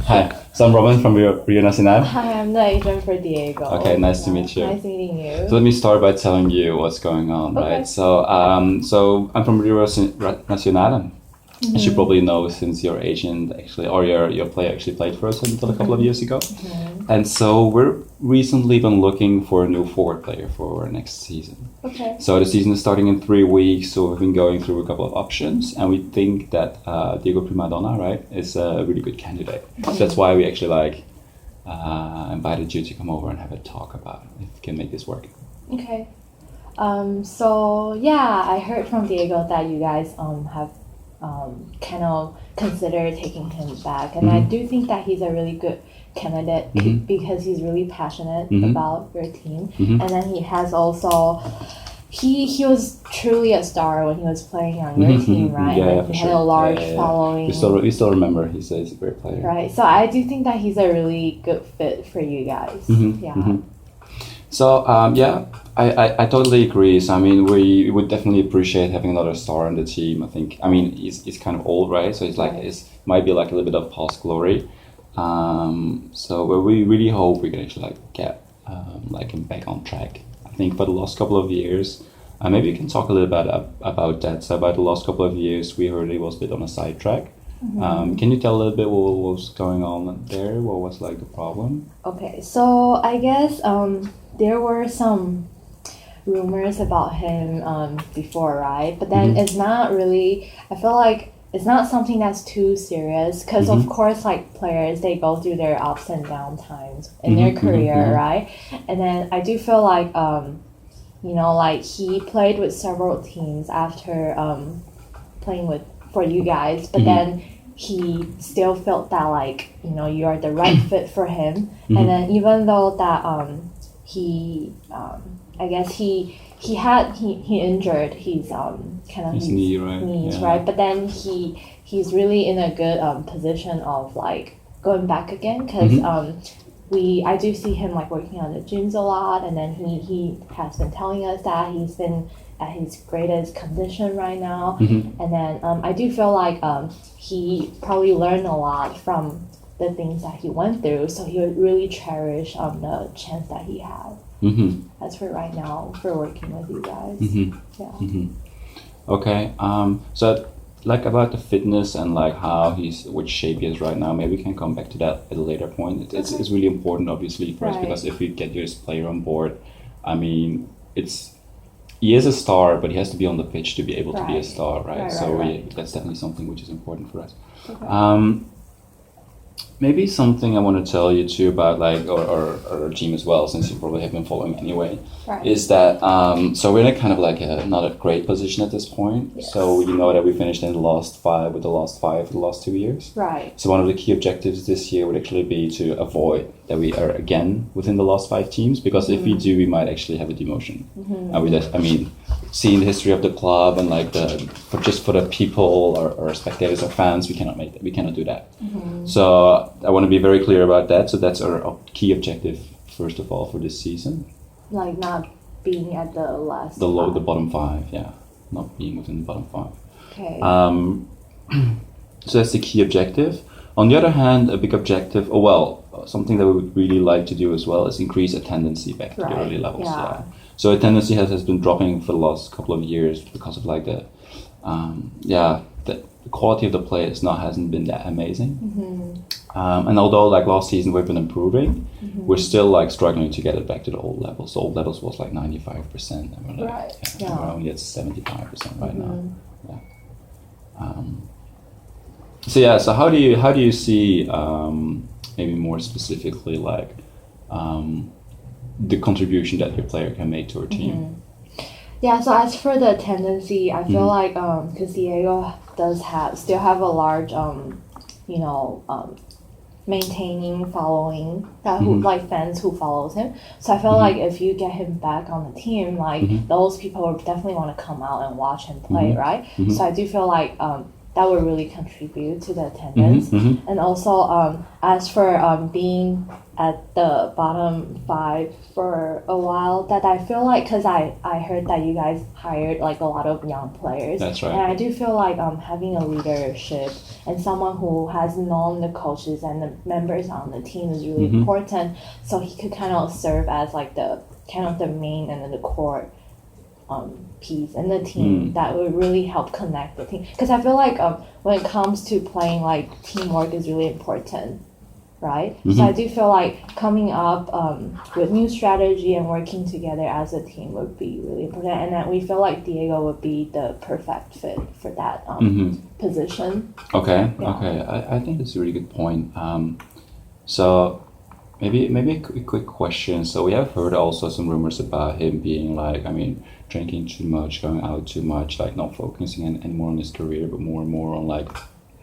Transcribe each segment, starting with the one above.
Hi, so I'm Robin from Rio Nacional. Hi, I'm the agent for Diego. Okay, nice to meet you. Nice meeting you. So let me start by telling you what's going on, Okay. right? So I'm from Rio Nacional. As you probably know, since your agent actually, or your player actually played for us until a couple of years ago. And so we're recently been looking for a new forward player for next season. Okay. So the season is starting in 3 weeks, so we've been going through a couple of options, and we think that Diego Primadonna, right, is a really good candidate. So that's why we actually invited you to come over and have a talk about it, if we can make this work. Okay. So yeah, I heard from Diego that you guys have kind of considered taking him back, and I do think that he's a really good candidate because he's really passionate about your team, and then he has also he was truly a star when he was playing on your team, right? Yeah, he had a large following. We still remember he's a great player, right? So I do think that he's a really good fit for you guys. So I totally agree. So I mean, we would definitely appreciate having another star on the team. I mean, he's kind of old, right? So it's like might be like a little bit of past glory. So we really hope we can actually get him back on track. I think for the last couple of years, maybe you can talk a little bit about that. So about the last couple of years, we heard he was a bit on a sidetrack. Can you tell a little bit what was going on there? What was like the problem? Okay, so I guess there were some rumors about him before, right? But then it's not really, I feel like it's not something that's too serious because of course like players, they go through their ups and down times in their career, right? And then I do feel like like he played with several teams after playing for you guys, but then he still felt that you are the right fit for him. And then even though that I guess he injured his his knee, right? knees, right? But then he's really in a good position of going back again because I do see him working on the gyms a lot, and then he has been telling us that he's been at his greatest condition right now, and then I do feel like he probably learned a lot from the things that he went through, so he would really cherish the chance that he had. As for right now, for working with you guys. Okay. So about the fitness and how which shape he is right now, maybe we can come back to that at a later point. It's really important, obviously, for us, because if we get this player on board, I mean, he is a star, but he has to be on the pitch to be able to be a star, right? That's definitely something which is important for us. Maybe something I want to tell you too about our team as well, since you probably have been following anyway, is that so we're in a kind of not a great position at this point. Yes. So you know that we finished in the last five for the last 2 years. Right. So one of the key objectives this year would actually be to avoid that we are again within the last 5 teams, because if we do, we might actually have a demotion. Seeing the history of the club and for the people or spectators or fans, we cannot do that. So I want to be very clear about that. So that's our key objective first of all for this season. Not being at the last. The bottom 5, yeah, not being within the bottom 5. Okay. So that's the key objective. On the other hand, a big objective, something that we would really like to do as well is increase attendance back to the early levels. Yeah. So attendance has been dropping for the last couple of years because of the quality of the play hasn't been that amazing. And although last season we've been improving, we're still struggling to get it back to the old levels. The old levels was 95%, and we're only at 75% right now. Yeah. So how do you see maybe more specifically the contribution that your player can make to our team? Yeah, so as for the tendency, I feel because Diego does still have a large maintaining following that fans who follows him. So I feel if you get him back on the team, those people will definitely want to come out and watch him play, right? So I do feel that would really contribute to the attendance. And also, as for being at the bottom 5 for a while, that I feel like, because I heard that you guys hired like a lot of young players. That's right. And I do feel like having a leadership and someone who has known the coaches and the members on the team is really important. So he could kind of serve as like the kind of the main and then the core piece in the team that would really help connect the team. Because I feel like when it comes to playing, like teamwork is really important, right? So I do feel like coming up with new strategy and working together as a team would be really important, and that we feel like Diego would be the perfect fit for that position. Okay, Yeah. okay. I think that's a really good point. So maybe a quick question. So we have heard also some rumors about him being like, I mean, drinking too much, going out too much, like not focusing anymore on his career, but more and more on like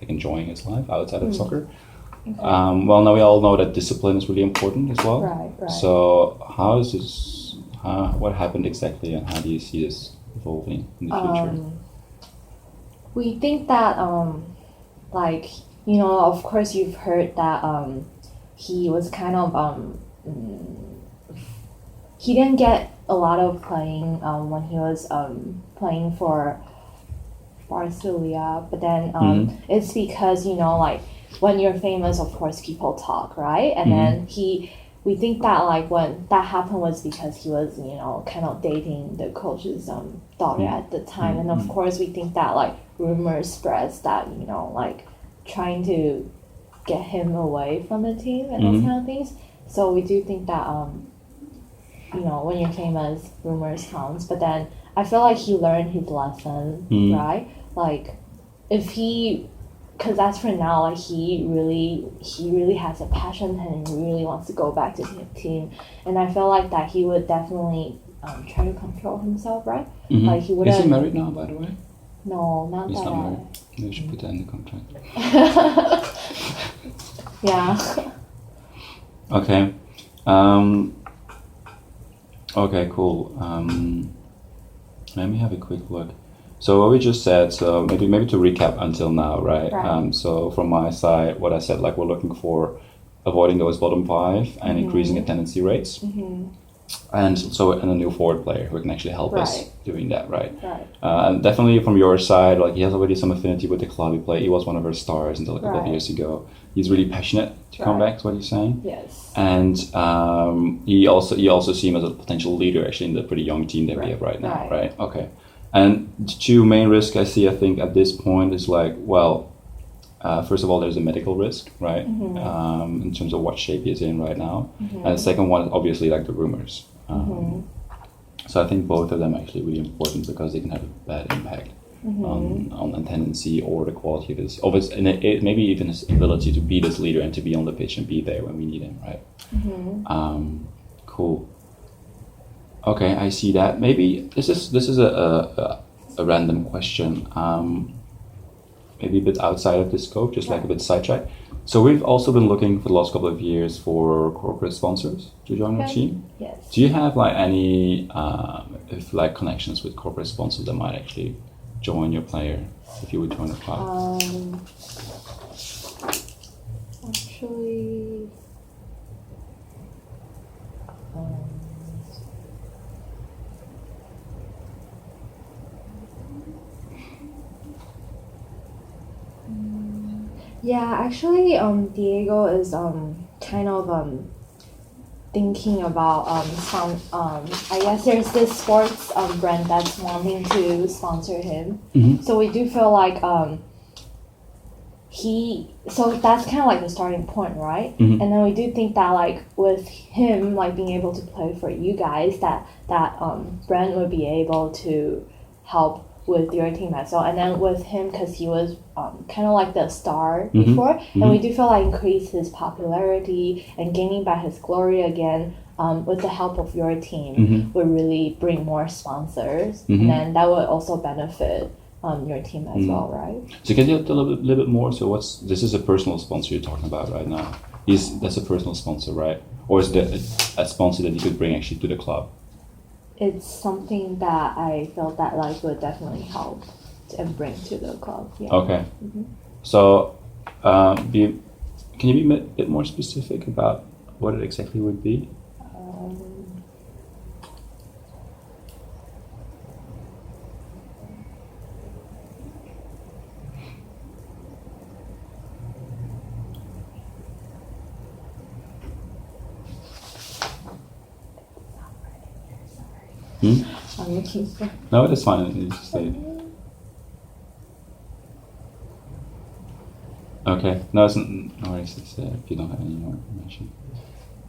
enjoying his life outside of soccer. Okay. Well, now we all know that discipline is really important as well. Right. So how is this? What happened exactly, and how do you see this evolving in the future? We think that like, you know, of course you've heard that he was kind of he didn't get a lot of playing when he was playing for Barcelona, but then it's because, you know, like when you're famous, of course people talk, right? And then we think that like when that happened was because he was, you know, kind of dating the coach's daughter at the time. And of course we think that like rumors spreads that, you know, like trying to get him away from the team and those kind of things. So we do think that you know, when you're famous, rumors comes. But then I feel like he learned his lesson, right? Like if he, because as for now, like he really has a passion and he really wants to go back to the team. And I feel like that he would definitely try to control himself, right? Like he wouldn't. Is he married now, by the way? No, not He's that. not married. Maybe we should put that in the contract. Yeah. Okay. Okay, cool. Let me have a quick look. So what we just said, so maybe to recap until now, right? So from my side, what I said, like we're looking for avoiding those bottom 5 and increasing attendance rates. And a new forward player who can actually help us doing that, right? And definitely from your side, like he has already some affinity with the club. He was one of our stars until a couple of years ago. He's really passionate to come back, is what he's saying. Yes. And you also see him as a potential leader actually in the pretty young team that we have right now, right? Okay. And the two main risks I see, I think, at this point is like, well, first of all, there's a medical risk, right? In terms of what shape he's in right now. And the second one is obviously like the rumors. So I think both of them are actually really important because they can have a bad impact on the tendency or the quality of his, and maybe even his ability to be this leader and to be on the pitch and be there when we need him, right? Cool. Okay, I see that. Maybe this is a random question. Maybe a bit outside of the scope, just like a bit sidetrack. So we've also been looking for the last couple of years for corporate sponsors to join our team. Yes. Do you have like any connections with corporate sponsors that might actually join your player if you would join the club? Actually, Diego is kind of thinking about some I guess there's this sports brand that's wanting to sponsor him. So we do feel like so that's kind of like the starting point, right? And then we do think that like with him like being able to play for you guys, that brand would be able to help with your team as well. And then with him, because he was kind of like the star before, and we do feel like increase his popularity and gaining back his glory again with the help of your team would really bring more sponsors, and then that would also benefit your team as well, right? So can you tell a little bit more? So this is a personal sponsor you're talking about right now. That's a personal sponsor, right? Or is that a sponsor that you could bring actually to the club? It's something that I felt that like would definitely help and bring to the club. Yeah. Okay. So, can you be a bit more specific about what it exactly would be? I'm looking for. No, that's fine. It's just like, okay. No, it's no worries. It's, if you don't have any more information.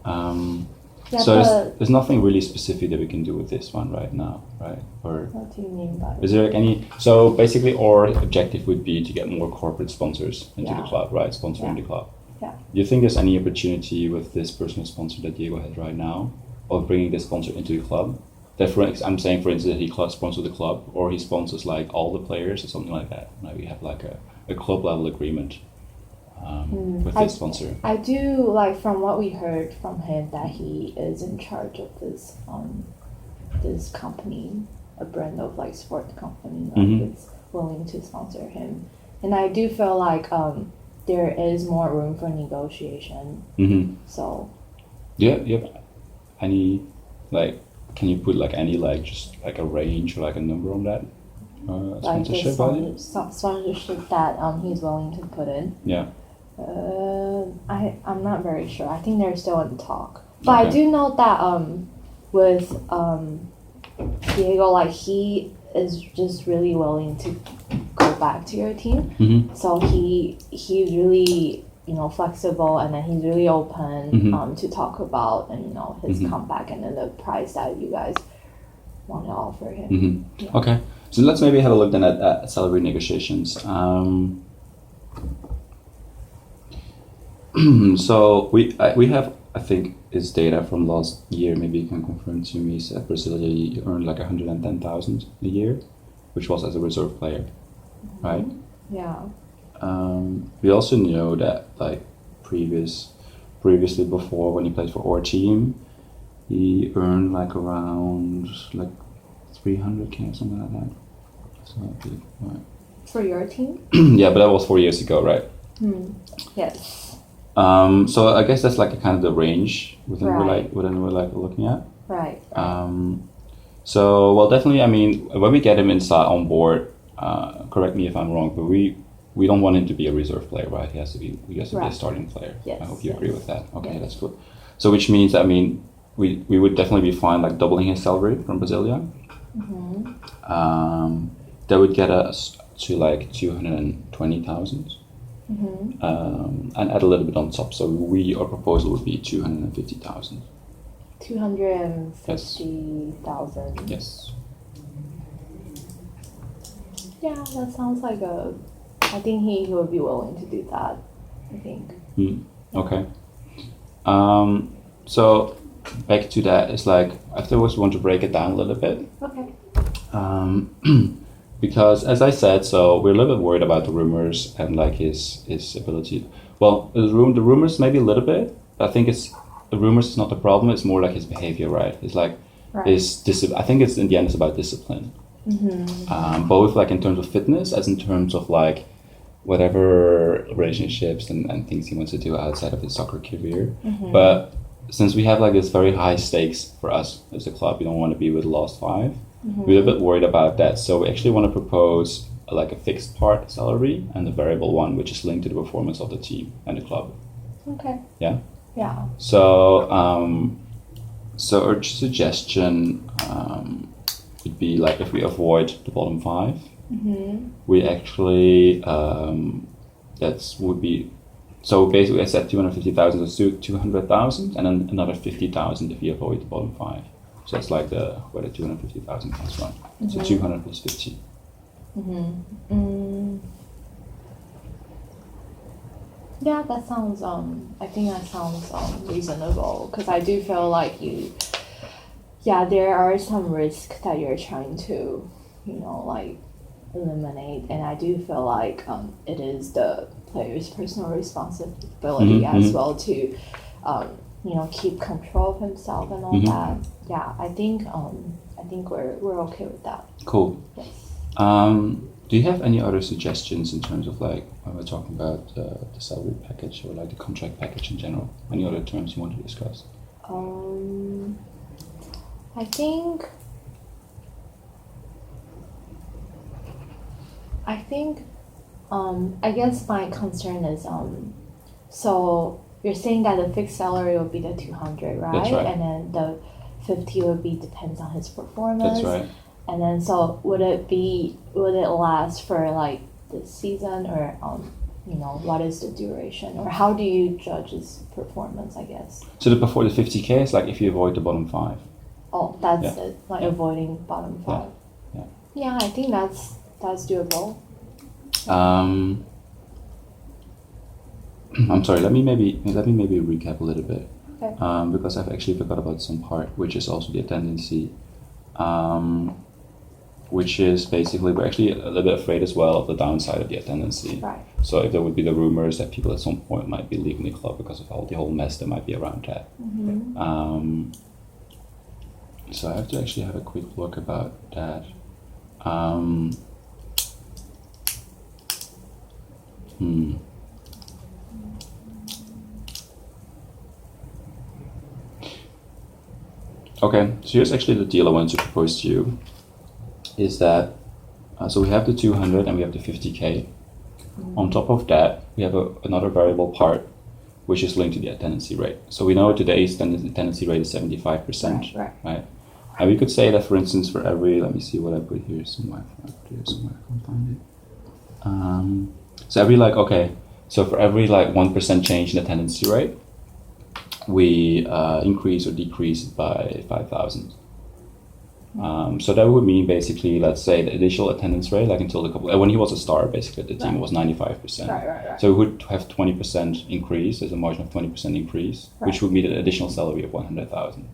Yeah, So there's nothing really specific that we can do with this one right now, right? Or what do you mean by? is there like any? So basically, our objective would be to get more corporate sponsors into the club, right? Sponsoring the club. Yeah. Do you think there's any opportunity with this personal sponsor that Diego has right now, of bringing this sponsor into the club? That I'm saying, for instance, that he sponsors the club, or he sponsors like all the players or something like that. Like we have like a club level agreement with this sponsor. I do like from what we heard from him that he is in charge of this this company, a brand of like sport company that is willing to sponsor him, and I do feel like there is more room for negotiation. So. Yeah. Any like. Can you put like any like just like a range or like a number on that sponsorship value? Sponsorship that he's willing to put in. Yeah. I'm not very sure. I think they're still in talk. But I do know that with Diego, like he is just really willing to go back to your team. So he's really flexible, and then he's really open to talk about and his comeback and then the price that you guys want to offer him. Yeah. Okay, so let's maybe have a look then at salary negotiations. So we have, I think, is data from last year. Maybe you can confirm to me. So at Brasilia, you earned like 110,000 a year, which was as a reserve player, right? Yeah. We also know that like previously before when he played for our team, he earned like around like 300K or something like that. So right. For your team? Yeah, but that was 4 years ago, right? Yes. So I guess that's like a kind of the range within we're looking at. Right. So well, definitely. I mean, when we get him inside on board, correct me if I'm wrong, but we don't want him to be a reserve player, right? He has to be a starting player. Yes, I hope you agree with that. Okay, that's good. So which means, I mean, we would definitely be fine like doubling his salary from Brasilia. That would get us to like 220,000. And add a little bit on top. So our proposal would be 250,000. 250,000. Yes. Yeah, that sounds like I think he would be willing to do that. I think. Okay. So back to that, it's like I afterwards want to break it down a little bit. Okay. Because as I said, so we're a little bit worried about the rumors and like his ability. Well, the rumors maybe a little bit. But I think the rumors is not the problem. It's more like his behavior, right? It's like I think it's in the end it's about discipline. Both like in terms of fitness as in terms of like whatever relationships and things he wants to do outside of his soccer career. But since we have like this very high stakes for us as a club, we don't want to be with the last five. We're a bit worried about that. So we actually want to propose like a fixed part salary and a variable one, which is linked to the performance of the team and the club. Okay. Yeah? Yeah. So our suggestion would be like if we avoid the bottom five, we actually would be so basically I said 250,000 to 200,000 and then another 50,000 if we avoid the bottom five. So that's like where the 250,000 comes from. So 200 plus 50. Yeah, that sounds. I think that sounds reasonable because I do feel like there are some risks that you're trying to, like eliminate, and I do feel like it is the player's personal responsibility as well to, keep control of himself and all that. Yeah, I think we're okay with that. Cool. Yes. Do you have any other suggestions in terms of like when we're talking about the salary package or like the contract package in general? Any other terms you want to discuss? I think I guess my concern is so you're saying that the fixed salary will be the 200, right? That's right. And then the 50 would be depends on his performance. That's right. And then so would it last for like the season or what is the duration or how do you judge his performance, I guess? So before the 50K is like if you avoid the bottom 5. Oh, that's Yeah. it, like Yeah. avoiding bottom 5. Yeah. Yeah, I think that's doable. I'm sorry. Let me maybe recap a little bit. Okay. Because I've actually forgot about some part, which is also the tendency, which is basically we're actually a little bit afraid as well of the downside of the tendency. Right. So if there would be the rumors that people at some point might be leaving the club because of all the whole mess that might be around that. Mm-hmm. So I have to actually have a quick look about that. Okay, so here's actually the deal I wanted to propose to you. Is that so we have the 200 and we have the 50K. On top of that, we have another variable part, which is linked to the tendency rate. So we know today's tendency rate is 75%, right? And we could say that, for instance, for every, let me see what I put here somewhere. I can't find it. So for every 1% change in the tendency rate, we increase or decrease it by 5,000. So that would mean basically, let's say the initial attendance rate, like until when he was a star, basically the team was 95%. Right. So we would have 20% increase, there's a margin of 20% increase, which would mean an additional salary of 100,000.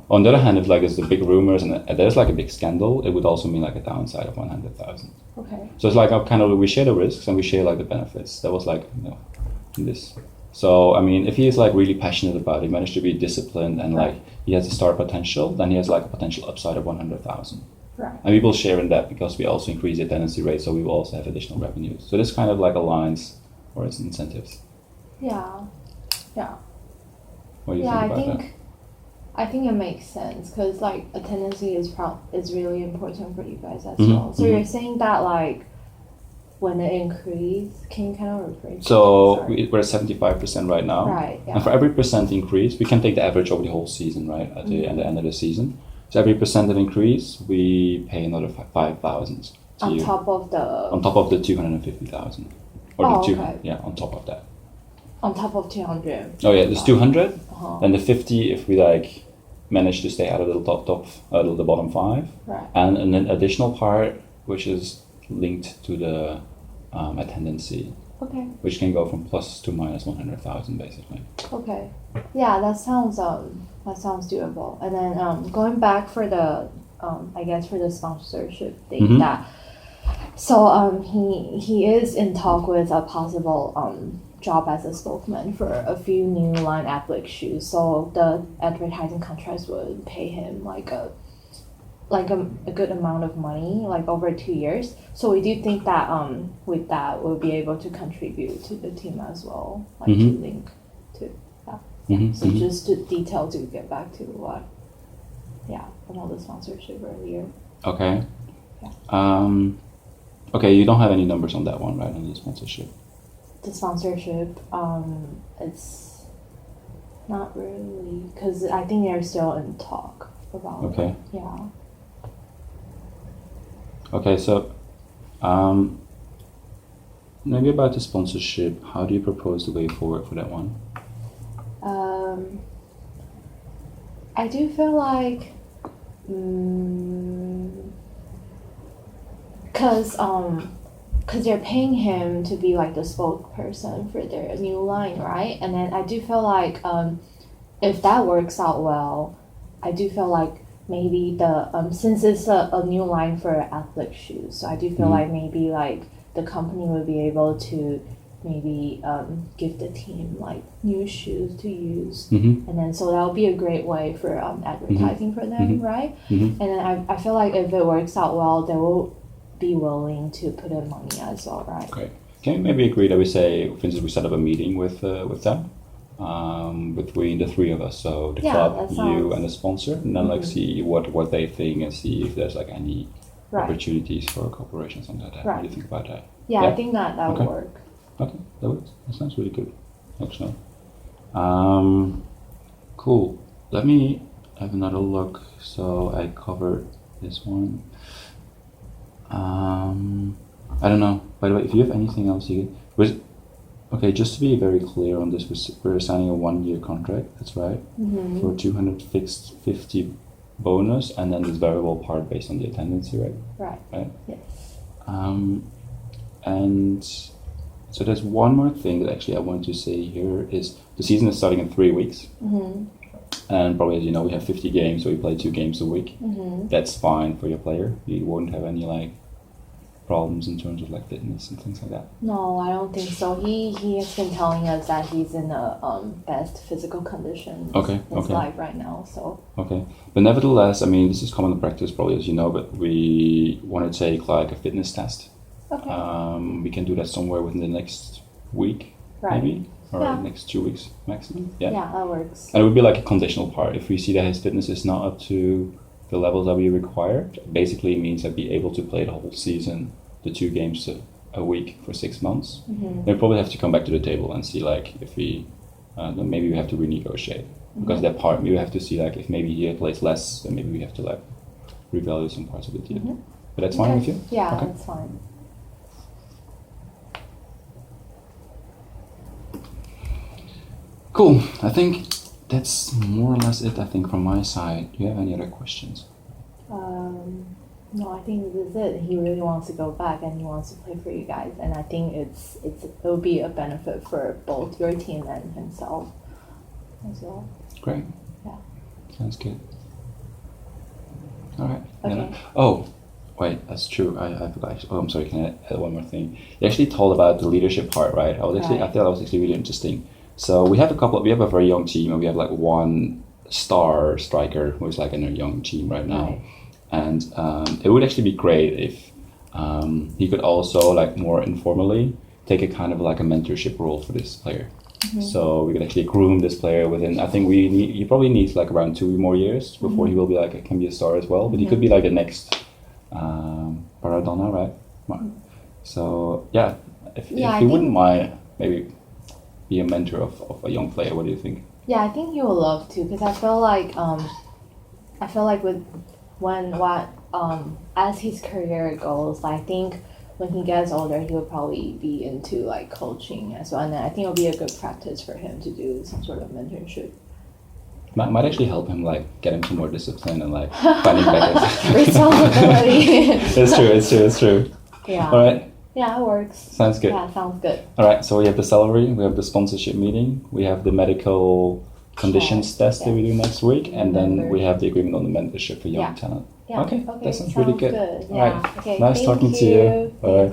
On the other hand, if there's the big rumors and there's a big scandal, it would also mean a downside of 100,000. Okay. So it's we share the risks and we share the benefits. That was in this. So I mean, if he is really passionate about it, managed to be disciplined and he has a star potential, then he has a potential upside of 100,000. Right. And we will share in that because we also increase the tendency rate, so we will also have additional revenues. So this kind of aligns or it's incentives. Yeah. What do you think about that? I think it makes sense because a tendency is really important for you guys as Mm-hmm, well. So you're saying that when it increase, can you kind of refer to So we're at 75% right now. Right. Yeah. And for every percent increase, we can take the average over the whole season, right? At the end of the season. So every percent of increase, we pay another 5,000 to on you. top of the 250,000. Or Oh, the 200, okay. yeah, on top of that. on top of 200. Oh yeah, there's 200. Uh-huh. Then the 50 if we manage to stay out of the bottom 5. Right. And an additional part which is linked to the attendancy, Okay. which can go from plus to minus 100,000 basically. Okay. Yeah, that sounds doable. And then going back for the I guess for the sponsorship thing Mm-hmm. that so he is in talk with a possible job as a spokesman for a few new line athlete shoes. So the advertising contracts would pay him a good amount of money, over 2 years. So we do think that with that we'll be able to contribute to the team as well, to link to that. So just to detail to get back to what, about the sponsorship earlier. Okay. Yeah. Okay, you don't have any numbers on that one, right? On the sponsorship. The sponsorship, it's not really, because I think they're still in talk about. Okay. Yeah. Okay, so maybe about the sponsorship, how do you propose the way forward for that one? I do feel because they're paying him to be the spokesperson for their new line, right? And then I do feel if that works out well, I do feel maybe the since it's a new line for athletic shoes, so I do feel maybe the company would be able to maybe give the team new shoes to use, and then so that would be a great way for advertising for them, right? And then I feel if it works out well, there will be willing to put in money as well, right? Great. Can we maybe agree that we say, for instance, we set up a meeting with them, between the three of us, so the club, you, and the sponsor, and then like see what they think and see if there's like any opportunities for cooperation, something like that. What do you think about that? Yeah, I think that would work. Okay, that works. That sounds really good. Excellent. Cool. Let me have another look. So I covered this one. I don't know. By the way, if you have anything else, okay. Just to be very clear on this, we're signing a 1-year contract. That's right. For 200 fixed 50 bonus, and then this variable part based on the attendance, right? Right. Yes. And so there's one more thing that actually I want to say here is the season is starting in 3 weeks. And probably, as you know, we have 50 games, so we play 2 games a week. That's fine for your player. You won't have any like problems in terms of like fitness and things like that. No, I don't think so. He has been telling us that he's in the best physical condition in his life right now. So but nevertheless, I mean, this is common practice probably, as you know, but we want to take like a fitness test. We can do that somewhere within the next week, maybe, or next 2 weeks maximum. Yeah, that works. And it would be like a conditional part. If we see that his fitness is not up to the levels that we require, basically means that be able to play the whole season, the 2 games a week for 6 months. They probably have to come back to the table and see like if we, then maybe we have to renegotiate, because that part we have to see like if maybe he plays less, then maybe we have to like revalue some parts of the deal. But that's fine with you? Yeah, that's fine. Cool. I think that's more or less it, I think, from my side. Do you have any other questions? No, I think this is it. He really wants to go back and he wants to play for you guys, and I think it'll be a benefit for both your team and himself as well. Great. Yeah. Sounds good. All right. Okay. Oh, wait, that's true. I forgot. Oh, I'm sorry. Can I add one more thing? They actually told about the leadership part, right? I thought that was actually really interesting. So we have a very young team, and we have like one star striker who is like in a young team right now. And it would actually be great if he could also like more informally take a kind of like a mentorship role for this player. So we could actually groom this player within, I think he probably needs like around 2 more years before he will be like, can be a star as well. But he could be like the next Primadonna, right? So yeah, if he wouldn't mind, maybe be a mentor of a young player. What do you think? Yeah, I think he will love to, because I feel like with as his career goes, I think when he gets older, he will probably be into like coaching as well, and then I think it'll be a good practice for him to do some sort of mentorship. Might actually help him like get into more discipline and like finding better responsibility. It's true. Yeah. All right. Yeah, it works. Sounds good. Yeah, sounds good. All right, so we have the salary, we have the sponsorship meeting, we have the medical conditions test that we do next week, and then we have the agreement on the mentorship for young talent. Yeah. Okay, that sounds really good. Yeah. All right, Okay, nice talking to you. Bye.